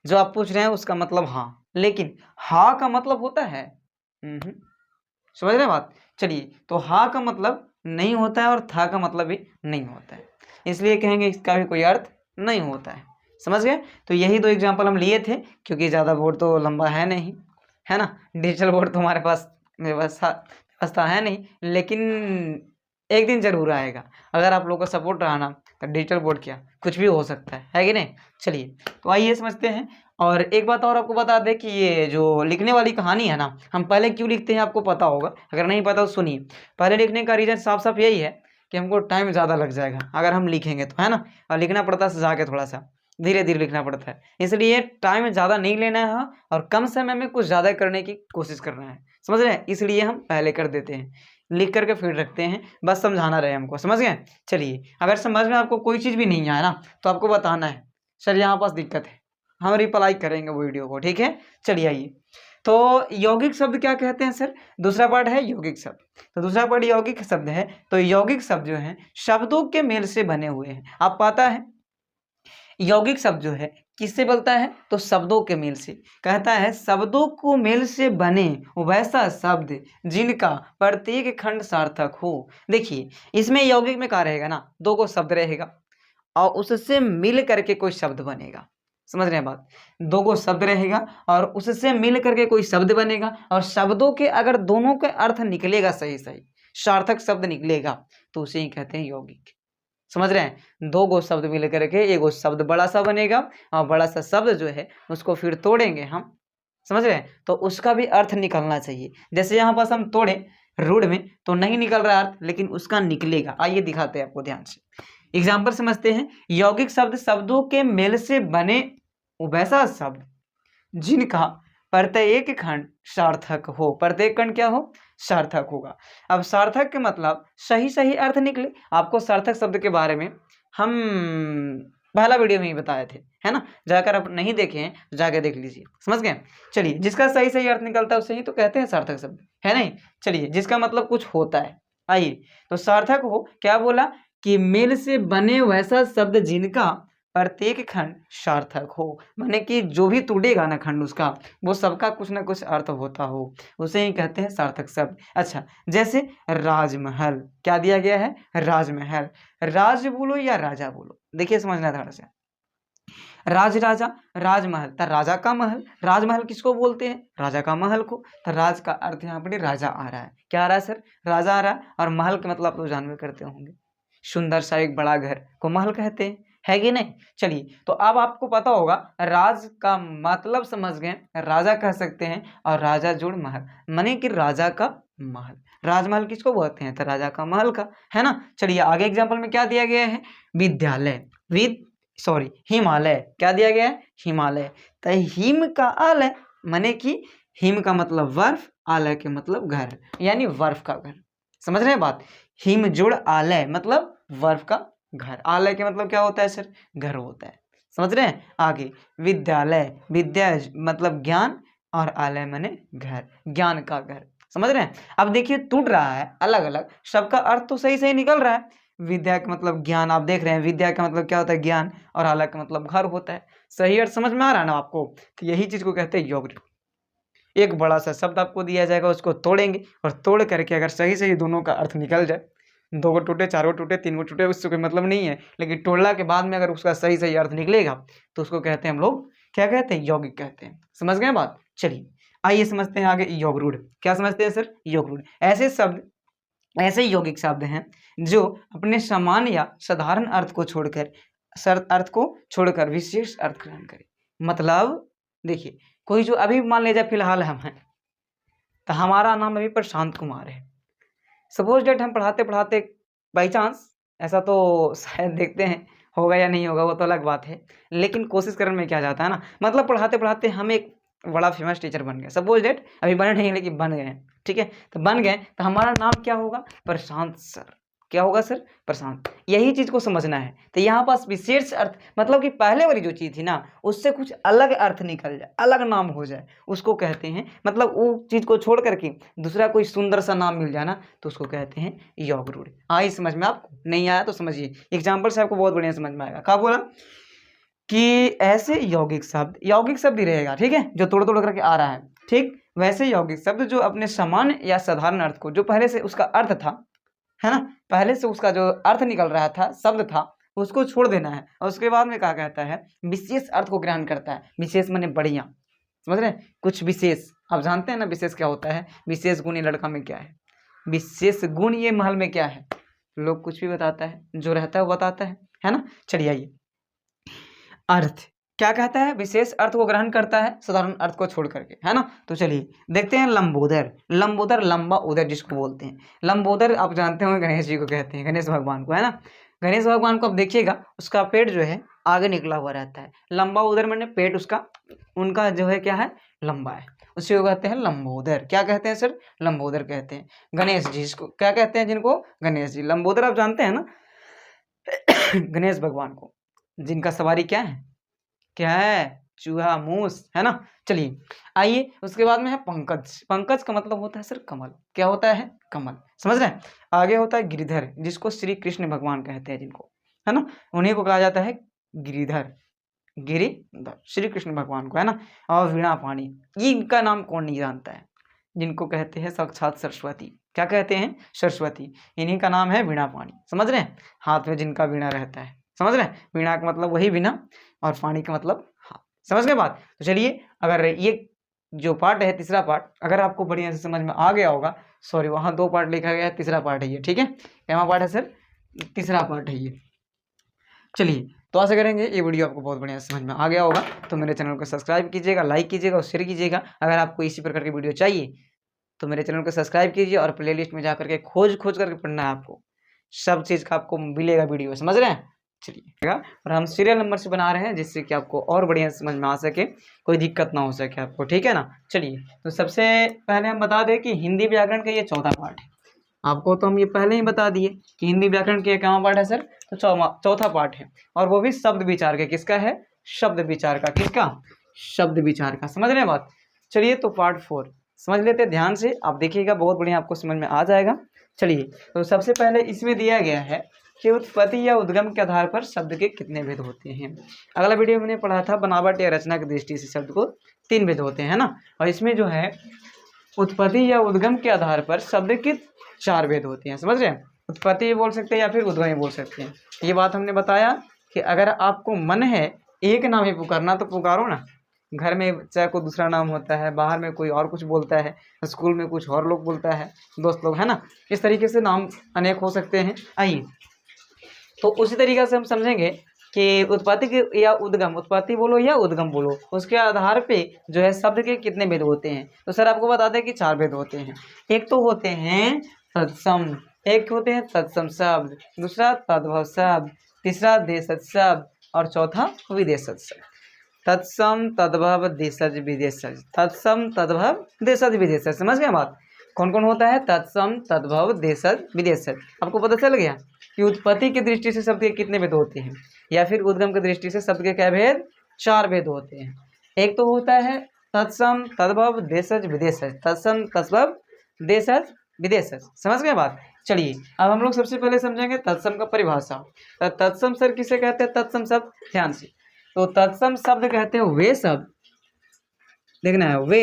जो आप पूछ रहे हैं उसका मतलब हाँ, लेकिन हा का मतलब होता है समझ रहे बात? चलिए, तो हा का मतलब नहीं होता है और था का मतलब भी नहीं होता है, इसलिए कहेंगे इसका भी कोई अर्थ नहीं होता है। समझ गए? तो यही दो एग्जाम्पल हम लिए थे, क्योंकि ज़्यादा बोर्ड तो लंबा है नहीं, है ना। डिजिटल बोर्ड तो हमारे पास व्यवस्था है नहीं, लेकिन एक दिन जरूर आएगा। अगर आप लोगों का सपोर्ट रहा ना, तो डिजिटल बोर्ड क्या कुछ भी हो सकता है कि नहीं। चलिए, तो आइए समझते हैं। और एक बात और आपको बता दें कि ये जो लिखने वाली कहानी है ना, हम पहले क्यों लिखते हैं आपको पता होगा, अगर नहीं पता तो सुनिए। पहले लिखने का रीज़न साफ साफ यही है कि हमको टाइम ज़्यादा लग जाएगा अगर हम लिखेंगे तो, है ना। और लिखना पड़ता है सजा के, थोड़ा सा धीरे धीरे लिखना पड़ता है, इसलिए टाइम ज़्यादा नहीं लेना है और कम समय में कुछ ज़्यादा करने की कोशिश करना है। समझ रहे हैं? इसलिए हम पहले कर देते हैं, लिख करके फिर रखते हैं, बस समझाना रहे हमको। समझ गए? चलिए, अगर समझ में आपको कोई चीज़ भी नहीं आया ना, तो आपको बताना है सर यहाँ पास दिक्कत है, हम रिप्लाई करेंगे वो वीडियो को, ठीक है। चलिए आइए, तो यौगिक शब्द क्या कहते हैं सर? दूसरा पार्ट है यौगिक शब्द। तो दूसरा पार्ट यौगिक शब्द है। तो यौगिक शब्द जो है शब्दों के मेल से बने हुए हैं। आप पता है यौगिक शब्द जो है किससे बनता है? तो शब्दों के मेल से। कहता है शब्दों को मेल से बने वैसा शब्द जिनका प्रत्येक खंड सार्थक हो। देखिए, इसमें यौगिक में क्या रहेगा ना, दो को शब्द रहेगा और उससे मिल करके कोई शब्द बनेगा। समझ रहे हैं बात? दो को शब्द रहेगा और उससे मिल करके कोई शब्द बनेगा, और शब्दों के अगर दोनों के अर्थ निकलेगा सही सही, सार्थक शब्द निकलेगा, तो उसे ही कहते हैं यौगिक। समझ रहे हैं? दो गो शब्द मिल करके एगो शब्द बड़ा सा बनेगा, और बड़ा सा शब्द जो है उसको फिर तोड़ेंगे हम। समझ रहे हैं? तो उसका भी अर्थ निकलना चाहिए। जैसे यहाँ पास हम तोड़े रूढ़ में, तो नहीं निकल रहा अर्थ, लेकिन उसका निकलेगा। आइए दिखाते हैं आपको ध्यान से, एग्जाम्पल समझते हैं। यौगिक शब्द शब्दों के मेल से बने वैसा शब्द जिनका प्रत्येक खंड सार्थक हो। प्रत्येक खंड क्या हो? सार्थक होगा। अब सार्थक के मतलब सही सही अर्थ निकले। आपको सार्थक शब्द के बारे में हम पहला वीडियो में ही बताए थे, है ना। जाकर आप नहीं देखे हैं तो जाकर देख लीजिए। समझ गए? चलिए, जिसका सही सही अर्थ निकलता है उसे ही तो कहते हैं सार्थक शब्द, है नहीं। चलिए, जिसका मतलब कुछ होता है। आइए, तो सार्थक हो क्या बोला कि मेल से बने वैसा शब्द जिनका प्रत्येक खंड सार्थक हो, माने कि जो भी टूटेगा ना खंड उसका, वो सबका कुछ ना कुछ अर्थ होता हो, उसे ही कहते हैं सार्थक शब्द। अच्छा, जैसे राजमहल, क्या दिया गया है? राजमहल। राज बोलो या राजा बोलो, देखिए समझना थोड़ा सा। राज राजा, राजमहल, तो राजा का महल, राजमहल किसको बोलते हैं? राजा का महल को। तो राज का अर्थ यहाँ पर राजा आ रहा है। क्या आ रहा है सर? राजा आ रहा है। और महल का मतलब आप लोग जानवे करते होंगे, सुंदर सा एक बड़ा घर को महल कहते हैं, है कि नहीं? चलिए, तो अब आपको पता होगा राज का मतलब समझ गए, राजा कह सकते हैं और राजा जोड़ महल, माने कि राजा का महल। राजमहल किसको बोलते हैं? तो राजा का महल का, है ना। चलिए आगे एग्जाम्पल में क्या दिया गया है? विद्यालय, हिमालय, क्या दिया गया है? हिमालय। तो हिम का आलय, माने कि हिम का मतलब बर्फ, आलय के मतलब घर, यानी बर्फ का घर। समझ रहे हैं बात? हिम जुड़ आलय मतलब बर्फ का घर। आलय के मतलब क्या होता है सर? घर होता है। समझ रहे हैं? आगे विद्यालय, विद्या मतलब ज्ञान और आलय माने घर, ज्ञान का घर। समझ रहे हैं? अब देखिए टूट रहा है अलग अलग, सबका अर्थ तो सही सही निकल रहा है। विद्या का मतलब ज्ञान, आप देख रहे हैं विद्या का मतलब क्या होता है? ज्ञान, और आलय का मतलब घर होता है। सही अर्थ समझ में आ रहा है ना आपको? तो यही चीज को कहते हैं योग। एक बड़ा सा शब्द आपको दिया जाएगा, उसको तोड़ेंगे और तोड़ करके अगर सही सही दोनों का अर्थ निकल जाए, 2 गो टूटे, 4 गो टूटे, 3 गो टूटे, उससे कोई मतलब नहीं है, लेकिन तोड़ला के बाद में अगर उसका सही सही अर्थ निकलेगा तो उसको कहते हैं हम लोग, क्या कहते हैं? यौगिक कहते हैं। समझ गए बात? चलिए आइए समझते हैं आगे योग रूढ़। क्या समझते हैं सर? योग रूढ़ ऐसे शब्द, ऐसे यौगिक शब्द हैं जो अपने समान या साधारण अर्थ को छोड़कर विशेष अर्थ ग्रहण करें। मतलब देखिए, कोई जो अभी मान लीजिए फिलहाल हम हैं, तो हमारा नाम अभी प्रशांत कुमार है। सपोज डेट हम पढ़ाते पढ़ाते बाई चांस, ऐसा तो शायद देखते हैं होगा या नहीं होगा वो तो अलग बात है, लेकिन कोशिश करने में क्या जाता है ना, मतलब पढ़ाते पढ़ाते हम एक बड़ा फेमस टीचर बन गए। सपोज डेट अभी बने नहीं लेकिन बन गए हैं, ठीक है? तो बन गए तो हमारा नाम क्या होगा? प्रशांत सर। क्या होगा सर? प्रशांत। यही चीज को समझना है। तो यहाँ पास विशेष अर्थ मतलब कि पहले वाली जो चीज थी ना, उससे कुछ अलग अर्थ निकल जाए, अलग नाम हो जाए, उसको कहते हैं, मतलब वो चीज को छोड़ करके दूसरा कोई सुंदर सा नाम मिल जाए ना, तो उसको कहते हैं योग रूढ़। आई समझ में? आपको नहीं आया तो समझिए, एग्जाम्पल से आपको बहुत बढ़िया समझ में आएगा। क्या बोला कि ऐसे यौगिक शब्द ही रहेगा, ठीक है, जो तोड़ तोड़ करके आ रहा है, ठीक। वैसे यौगिक शब्द जो अपने समान या साधारण अर्थ को, जो पहले से उसका अर्थ था, है ना, पहले से उसका जो अर्थ निकल रहा था, शब्द था, उसको छोड़ देना है और उसके बाद में क्या कहता है? विशेष अर्थ को ग्रहण करता है। विशेष माने बढ़िया। समझ रहे हैं? कुछ विशेष, आप जानते हैं ना विशेष क्या होता है? विशेष गुण ये लड़का में क्या है? विशेष गुण ये महल में क्या है? लोग कुछ भी बताता है, जो रहता है वो बताता है ना। चलिए आइए, अर्थ क्या कहता है? विशेष अर्थ को ग्रहण करता है साधारण अर्थ को छोड़ करके, है ना। तो चलिए देखते हैं लंबोदर। लंबोदर, लंबा उदर जिसको बोलते हैं। लंबोदर आप जानते होंगे गणेश जी को कहते हैं, गणेश भगवान को, है ना। गणेश भगवान को आप देखिएगा, उसका पेट जो है आगे निकला हुआ रहता है। लंबा उदर मैंने पेट उसका, उनका जो है क्या है? लंबा है, उसी को कहते हैं लंबोदर। क्या कहते हैं सर? लंबोदर कहते हैं। गणेश जी इसको क्या कहते हैं? जिनको गणेश जी, लंबोदर आप जानते हैं ना गणेश भगवान को, जिनका सवारी क्या है? क्या है? चूहा मूस, है ना। चलिए आइए, उसके बाद में है पंकज। पंकज का मतलब होता है सर कमल। क्या होता है? कमल। समझ रहे हैं? आगे होता है गिरिधर, जिसको श्री कृष्ण भगवान कहते हैं, जिनको, है ना, उन्हीं को कहा जाता है गिरिधर। गिरिधर श्री कृष्ण भगवान को, है ना। और वीणा पाणी, इनका नाम कौन नहीं जानता है? जिनको कहते हैं साक्षात सरस्वती। क्या कहते हैं? सरस्वती। इन्हीं का नाम है वीणा पाणी। समझ रहे हैं? हाथ में जिनका वीणा रहता है। समझ रहे हैं? वीणा का मतलब वही वीणा, और पाणी का मतलब हाथ। समझ गए बात? तो चलिए, अगर ये जो पार्ट है, तीसरा पार्ट, अगर आपको बढ़िया से समझ में आ गया होगा, सॉरी वहाँ 2 पार्ट लिखा गया है, तीसरा पार्ट है ये, ठीक है। क्या पार्ट है सर? तीसरा पार्ट है ये। चलिए, तो आशा करेंगे ये वीडियो आपको बहुत बढ़िया समझ में आ गया होगा। तो मेरे चैनल को सब्सक्राइब कीजिएगा, लाइक कीजिएगा और शेयर कीजिएगा। अगर आपको इसी प्रकार की वीडियो चाहिए तो मेरे चैनल को सब्सक्राइब कीजिए और प्लेलिस्ट में जा करके खोज करके पढ़ना है आपको, सब चीज़ का आपको मिलेगा वीडियो। समझ रहे हैं? चलिए, और हम सीरियल नंबर से बना रहे हैं, जिससे कि आपको और बढ़िया समझ में आ सके, कोई दिक्कत ना हो सके आपको, ठीक है ना। चलिए, तो सबसे पहले हम बता दें कि हिंदी व्याकरण का ये चौथा पार्ट है। आपको तो हम ये पहले ही बता दिए कि हिंदी व्याकरण के क्या पार्ट है सर? तो चौथा पार्ट है, और वो भी शब्द विचार के। किसका है? शब्द विचार का। किसका? शब्द विचार का। समझ रहे हैं बात? चलिए, तो पार्ट 4 समझ लेते हैं ध्यान से, आप देखिएगा बहुत बढ़िया आपको समझ में आ जाएगा। चलिए, तो सबसे पहले इसमें दिया गया है कि उत्पत्ति या उद्गम के आधार पर शब्द के कितने भेद होते हैं। अगला वीडियो मैंने पढ़ा था बनावट या रचना की दृष्टि से शब्द को 3 भेद होते हैं, है ना। और इसमें जो है उत्पत्ति या उद्गम के आधार पर शब्द के 4 भेद होते हैं। समझ रहे हैं? उत्पत्ति बोल सकते हैं या फिर उद्गम बोल सकते हैं। ये बात हमने बताया कि अगर आपको मन है एक नाम ही पुकारना, तो पुकारो ना। घर में चाहे कोई दूसरा नाम होता है, बाहर में कोई और कुछ बोलता है, स्कूल में कुछ और लोग बोलता है, दोस्त लोग, है ना। इस तरीके से नाम अनेक हो सकते हैं। आइए, तो उसी तरीके से हम समझेंगे कि उत्पत्ति के या उद्गम, उत्पत्ति बोलो या उद्गम बोलो, उसके आधार पे जो है शब्द के कितने भेद होते हैं। तो सर आपको बता दें कि 4 भेद होते हैं। एक तो होते हैं तत्सम, एक होते हैं तत्सम शब्द, दूसरा तद्भव शब्द, तीसरा देशज शब्द और चौथा विदेशज शब्द। तत्सम, तद्भव, देशज, विदेशज। तत्सम, तद्भव, देशज, विदेशज। समझ गए बात? कौन कौन होता है? तत्सम, तद्भव, देशज, विदेशज। आपको पता चल गया कि उत्पत्ति की दृष्टि से शब्द के कितने भेद होते हैं, या फिर उद्गम की दृष्टि से शब्द के क्या भेद? 4 भेद होते हैं। एक तो होता है तत्सम, तद्भव, देशज, विदेशज। तत्सम, तद्भव, देशज, विदेशज। समझ गए बात? चलिए, अब हम लोग सबसे पहले समझेंगे तत्सम का परिभाषा। तत्सम सर किसे कहते हैं? तत्सम शब्द, ध्यान से, तो तत्सम शब्द कहते हैं वे शब्द, देखना है, वे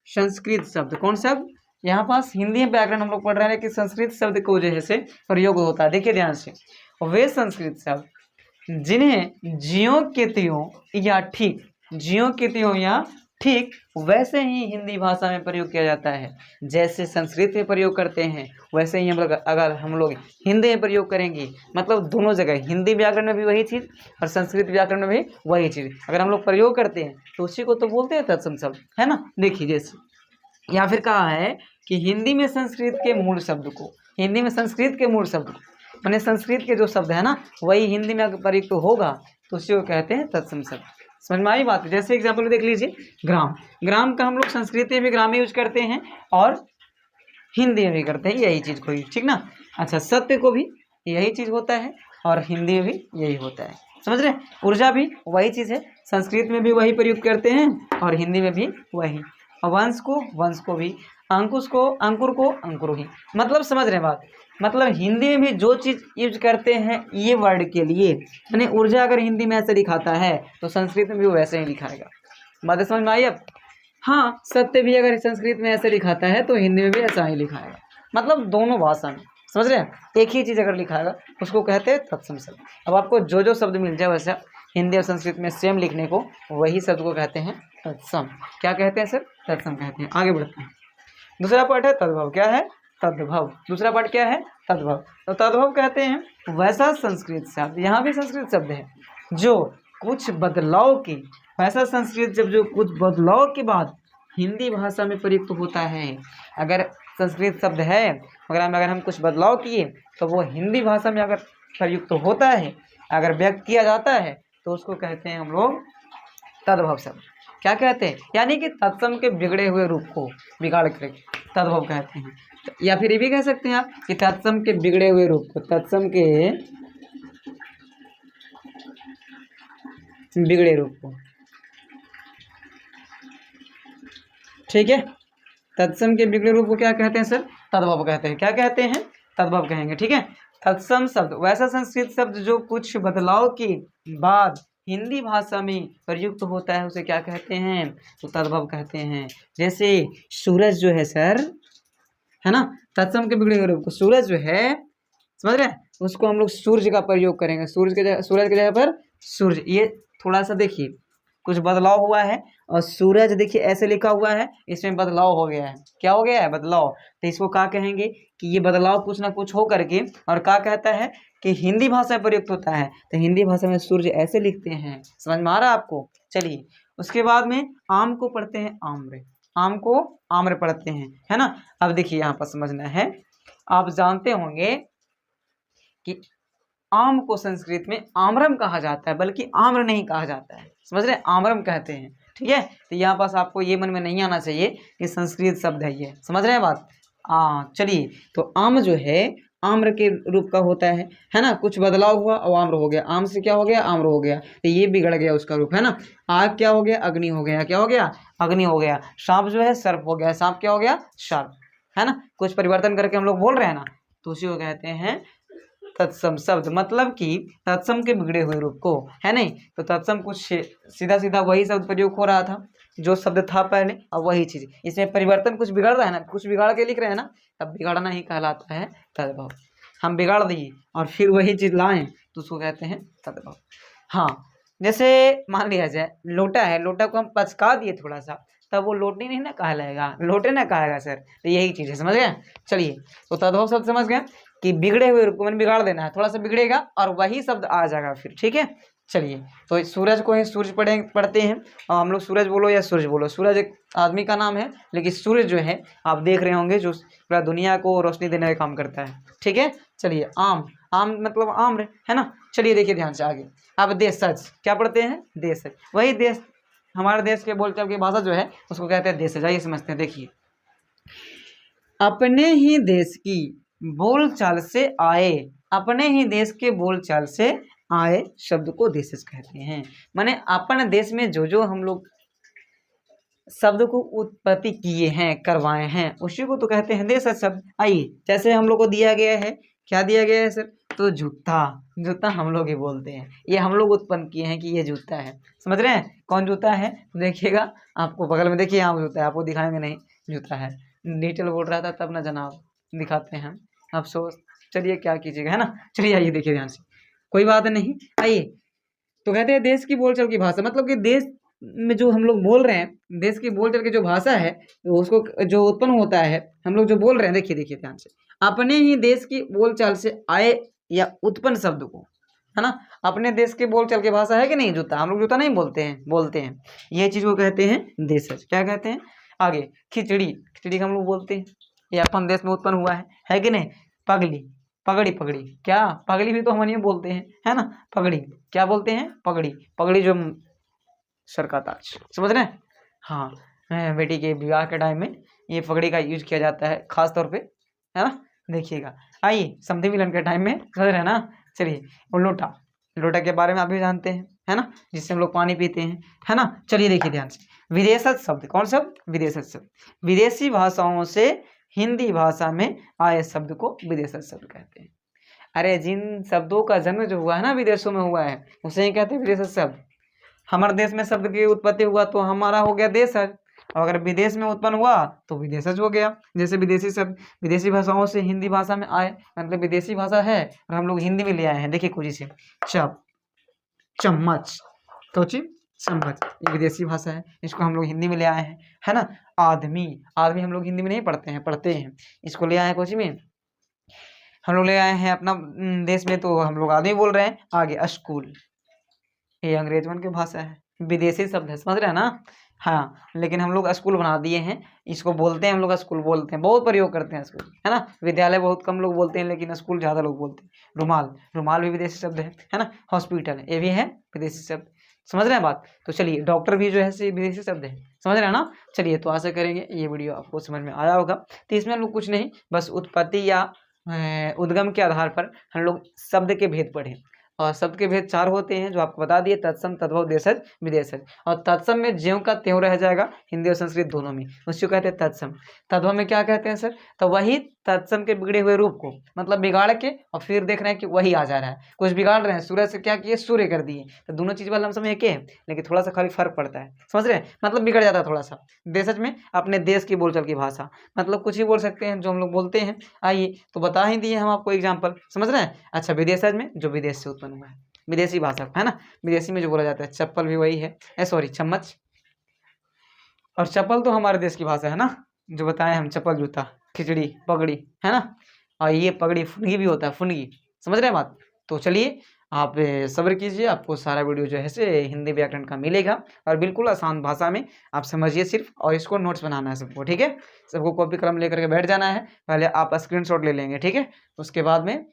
संस्कृत शब्द। कौन शब्द? यहाँ पास हिंदी में व्याकरण हम लोग पढ़ रहे हैं कि संस्कृत शब्द को जो है से प्रयोग होता है। देखिए ध्यान से, वे संस्कृत शब्द जिन्हें ज्यों के त्यों या ठीक, ज्यों के त्यों या ठीक वैसे ही हिंदी भाषा में प्रयोग किया जाता है। जैसे संस्कृत में प्रयोग करते हैं वैसे ही हम लोग, अगर हम लोग हिंदी में प्रयोग करेंगे, मतलब दोनों जगह, हिंदी व्याकरण में भी वही चीज़ और संस्कृत व्याकरण में भी वही चीज़ अगर हम लोग प्रयोग करते हैं तो उसी को तो बोलते हैं तत्सम शब्द, है ना। देखिए जैसे या फिर कहा है कि हिंदी में संस्कृत के मूल शब्द को, हिंदी में संस्कृत के मूल शब्द को, मैंने संस्कृत के जो शब्द है ना वही हिंदी में अगर प्रयुक्त होगा तो उसी को कहते हैं तत्सम शब्द। समझ में आई बात? जैसे एग्जाम्पल देख लीजिए, ग्राम, ग्राम का हम लोग संस्कृत में भी ग्राम यूज करते हैं और हिंदी में भी करते हैं यही चीज़ को ही, ठीक ना। अच्छा, सत्य को भी यही चीज़ होता है और हिंदी में भी यही होता है। समझ रहे हैं? ऊर्जा भी वही चीज़ है, संस्कृत में भी वही प्रयुक्त करते हैं और हिंदी में भी वही। वंश को भी, अंकुश को अंकुर ही। मतलब समझ रहे हैं बात? मतलब हिंदी में भी जो चीज़ यूज करते हैं ये वर्ड के लिए, यानी ऊर्जा अगर हिंदी में ऐसे लिखाता है तो संस्कृत में भी वैसे ही लिखाएगा। बात समझ में आई अब? हाँ, सत्य भी अगर संस्कृत में ऐसे लिखाता है तो हिंदी में भी ऐसा ही लिखाएगा। मतलब दोनों भाषा में, समझ रहे हैं, एक ही चीज़ अगर लिखाएगा उसको कहते हैं तत्सम शब्द। अब आपको जो जो शब्द मिल जाए वैसे हिंदी और संस्कृत में सेम लिखने को, वही शब्द को कहते हैं तत्सम। क्या कहते हैं सर? तत्सम कहते हैं। आगे बढ़ते हैं। दूसरा पार्ट है तद्भव। क्या है? तद्भव। दूसरा पार्ट क्या है? तद्भव। तो तद्भव कहते हैं वैसा संस्कृत शब्द, यहाँ भी संस्कृत शब्द है, जो कुछ बदलाव की, वैसा संस्कृत जब जो कुछ बदलाव के बाद हिंदी भाषा में प्रयुक्त होता है। अगर संस्कृत शब्द है मगर अगर हम कुछ बदलाव किए तो वो हिंदी भाषा में अगर प्रयुक्त होता है, अगर व्यक्त किया जाता है तो उसको कहते हैं हम लोग तद्भव शब्द। क्या कहते हैं? यानी कि तत्सम के बिगड़े हुए रूप को बिगाड़ कर तद्भव कहते हैं। या फिर ये भी कह सकते हैं आप कि तत्सम के बिगड़े हुए रूप को, तत्सम के बिगड़े रूप को, ठीक है। तत्सम के बिगड़े रूप को क्या कहते हैं सर? तद्भव कहते हैं। क्या कहते हैं? तद्भव कहेंगे, ठीक है। तत्सम शब्द वैसा संस्कृत शब्द जो कुछ बदलाव के बाद हिंदी भाषा में प्रयुक्त होता है उसे क्या कहते हैं? तो तद्भव कहते हैं। जैसे सूरज जो है सर, है ना, तत्सम के बिगड़े हुए रूप को, सूरज जो है, समझ रहे हैं, उसको हम लोग सूर्य का प्रयोग करेंगे। सूरज के जगह पर सूर्य। ये थोड़ा सा देखिए कुछ बदलाव हुआ है और सूरज देखिए ऐसे लिखा हुआ है, इसमें बदलाव हो गया है। क्या हो गया है? बदलाव। तो इसको क्या कहेंगे कि ये बदलाव कुछ ना कुछ हो करके, और क्या कहता है कि हिंदी भाषा में प्रयुक्त होता है, तो हिंदी भाषा में सूर्य ऐसे लिखते हैं। समझ में आ रहा है आपको? चलिए, उसके बाद में आम को पढ़ते हैं आम्र, आम को आम्र पढ़ते हैं, है ना। अब देखिए यहाँ पर समझना है, आप जानते होंगे कि आम को संस्कृत में आम्रम कहा जाता है, बल्कि आम्र नहीं कहा जाता है। समझ रहे हैं? आम्रम कहते हैं, ठीक है। तो यहाँ पास आपको ये मन में नहीं आना चाहिए कि संस्कृत शब्द है ये। समझ रहे हैं बात? चलिए, तो आम जो है आम्र के रूप का होता है ना। कुछ बदलाव हुआ और आम्र हो गया, आम से क्या हो गया? आम्र हो गया। तो ये बिगड़ गया उसका रूप, है ना। आग क्या हो गया? अग्नि हो गया। क्या हो गया? अग्नि हो गया। सांप जो है सर्प हो गया, सांप क्या हो गया? सर्प, है ना। कुछ परिवर्तन करके हम लोग बोल रहे हैं ना, तो उसी को कहते हैं तत्सम शब्द। मतलब कि तत्सम के बिगड़े हुए रूप को, है नहीं। तो तत्सम कुछ सीधा सीधा वही शब्द प्रयोग हो रहा था जो शब्द था पहले, और वही चीज इसमें परिवर्तन कुछ बिगड़ रहा है ना, कुछ बिगाड़ के लिख रहे हैं ना, तब बिगाड़ना ही कहलाता है तद्भव। हम बिगाड़ दिए और फिर वही चीज लाएं तो उसको कहते हैं तद्भव। हाँ, जैसे मान लिया जाए लोटा है, लोटा को हम पचका दिए थोड़ा सा, तब वो लोटे नहीं ना कहलाएगा, लोटे ना कहेगा सर। तो यही चीज है, समझ गए। चलिए, तो तद्भव शब्द समझ गए कि बिगड़े हुए रूप को मैंने बिगाड़ देना है, थोड़ा सा बिगड़ेगा और वही शब्द आ जाएगा फिर, ठीक है। चलिए, तो सूरज को ही सूरज पढ़ते हैं, और हम लोग सूरज बोलो या सूरज बोलो, सूरज एक आदमी का नाम है, लेकिन सूरज जो है आप देख रहे होंगे जो पूरा दुनिया को रोशनी देने का काम करता है, ठीक है। चलिए, आम, आम मतलब आम्र है ना। चलिए देखिए ध्यान से आगे। अब देशज क्या पढ़ते हैं, देशज, वही देश, हमारे देश के बोलचाल की भाषा जो है उसको कहते हैं देशज। आइए समझते हैं, देखिए, अपने ही देश की बोलचाल से आए, अपने ही देश के बोलचाल से आए शब्द को देशज कहते हैं। माने अपन देश में जो जो हम लोग शब्द को उत्पत्ति किए हैं, करवाए हैं, उसी को तो कहते हैं देशज शब्द। आइए, जैसे हम लोग को दिया गया है, क्या दिया गया है सर, तो जूता, जूता हम लोग ही बोलते हैं, ये हम लोग उत्पन्न किए हैं कि ये जूता है, समझ रहे हैं। कौन जूता है, देखिएगा आपको बगल में, देखिए यहाँ जूता है, आपको दिखाएंगे नहीं, जूता है। डिटेल बोल रहा था तब ना जनाब, दिखाते हैं, अफसोस। चलिए क्या कीजिएगा, है ना। चलिए आइए देखिए ध्यान से, कोई बात नहीं। आइए, तो कहते हैं देश की बोलचाल की भाषा, मतलब कि देश में जो हम लोग बोल रहे हैं, देश की बोलचाल की जो भाषा है, तो उसको जो उत्पन्न होता है, हम लोग जो बोल रहे हैं, देखिए देखिए ध्यान से, अपने ही देश की बोलचाल से आए या उत्पन्न शब्द को, है ना। अपने देश के बोलचाल की भाषा है कि नहीं, जूता, हम लोग जूता नहीं बोलते हैं, बोलते हैं, ये चीज को कहते हैं देशज। क्या कहते हैं, आगे, खिचड़ी, खिचड़ी का हम लोग बोलते हैं, ये अपन देश में उत्पन्न हुआ है कि नहीं। पगली, पगड़ी, पगड़ी क्या, पगड़ी भी तो हम नहीं बोलते हैं, है ना। पगड़ी क्या बोलते हैं, पगड़ी, पगड़ी जो सर का ताज, समझ रहे हैं। हाँ, बेटी के विवाह के टाइम में ये पगड़ी का यूज किया जाता है खास तौर पे, है ना। देखिएगा, आइए समधि मिलन के टाइम में, समझ रहे हैं ना। चलिए, और लोटा, लोटा के बारे में आप भी जानते हैं, है ना, जिससे हम लोग पानी पीते हैं, है ना। चलिए देखिए ध्यान से, विदेशज शब्द, कौन शब्द, विदेशज शब्द, विदेशी भाषाओं से हिंदी भाषा में आए शब्द को विदेशज शब्द कहते हैं। अरे जिन शब्दों का जन्म जो हुआ है ना विदेशों में हुआ है, उसे ही कहते हैं विदेशज शब्द। हमारे देश में शब्द की उत्पत्ति हुआ तो हमारा हो गया देशज, और अगर विदेश में उत्पन्न हुआ तो विदेशज हो गया। जैसे विदेशी शब्द विदेशी भाषाओं से हिंदी भाषा में आए, मतलब विदेशी भाषा है और हम लोग हिंदी में ले आए हैं। देखिए कुछ से चप, चम्मच, तो चम्मच, ये विदेशी भाषा है, इसको हम लोग हिंदी में ले आए हैं, है ना। आदमी, आदमी हम लोग हिंदी में नहीं पढ़ते हैं, पढ़ते हैं, इसको ले आए हैं कोची में, हम लोग ले आए हैं अपना देश में, तो हम लोग आदमी बोल रहे हैं। आगे, स्कूल, ये अंग्रेजों की भाषा है, विदेशी शब्द है, समझ रहे हैं ना। हाँ, लेकिन हम लोग स्कूल बना दिए हैं, इसको बोलते हैं हम लोग स्कूल बोलते हैं, बहुत प्रयोग करते हैं स्कूल, है ना। विद्यालय बहुत कम लोग बोलते हैं, लेकिन स्कूल ज़्यादा लोग बोलते हैं। रुमाल, रुमाल भी विदेशी शब्द है ना। हॉस्पिटल, ये भी है विदेशी शब्द, समझ रहे हैं बात। तो चलिए, डॉक्टर भी जो है विदेशी शब्द है, समझ रहे हैं ना। चलिए, तो आशा करेंगे ये वीडियो आपको समझ में आया होगा। तो इसमें हम लोग कुछ नहीं, बस उत्पत्ति या उद्गम के आधार पर हम लोग शब्द के भेद पढ़े, और शब्द के भेद 4 होते हैं जो आपको बता दिए, तत्सम, तद्भव, देशज, विदेशज। और तत्सम में ज्यों का त्यों रह जाएगा, हिंदी और संस्कृत दोनों में, उसको कहते हैं तत्सम। तद्भव में क्या कहते हैं सर, तो वही तत्सम के बिगड़े हुए रूप को, मतलब बिगाड़ के और फिर देख रहे हैं कि वही आ जा रहा है, कुछ बिगाड़ रहे हैं, सूरज से क्या किए, सूर्य कर दिए, तो दोनों चीज वाला हम समझ के, लेकिन थोड़ा सा खाली फर्क पड़ता है, समझ रहे हैं, मतलब बिगड़ जाता है थोड़ा सा। देशज में अपने देश की बोलचाल की भाषा, मतलब कुछ ही बोल सकते हैं जो हम लोग बोलते हैं। आइए, तो बता ही दिए हम आपको एग्जाम्पल, समझ रहे हैं। अच्छा, विदेशज में जो विदेश से उत्पन्न हुआ है, विदेशी भाषा, है ना। विदेशी में जो बोला जाता है, चप्पल भी वही है, सॉरी चम्मच, और चप्पल तो हमारे देश की भाषा है ना, जो बताएं हम, चप्पल, जूता, खिचड़ी, पगड़ी, है ना। और ये पगड़ी फुनगी भी होता है, फुनगी, समझ रहे हैं बात। तो चलिए, आप सब्र कीजिए, आपको सारा वीडियो जो है से हिंदी व्याकरण का मिलेगा, और बिल्कुल आसान भाषा में आप समझिए सिर्फ, और इसको नोट्स बनाना है सबको, ठीक है। सबको कॉपी कलम लेकर के बैठ जाना है, पहले आप स्क्रीनशॉट ले लेंगे, ठीक है। उसके बाद में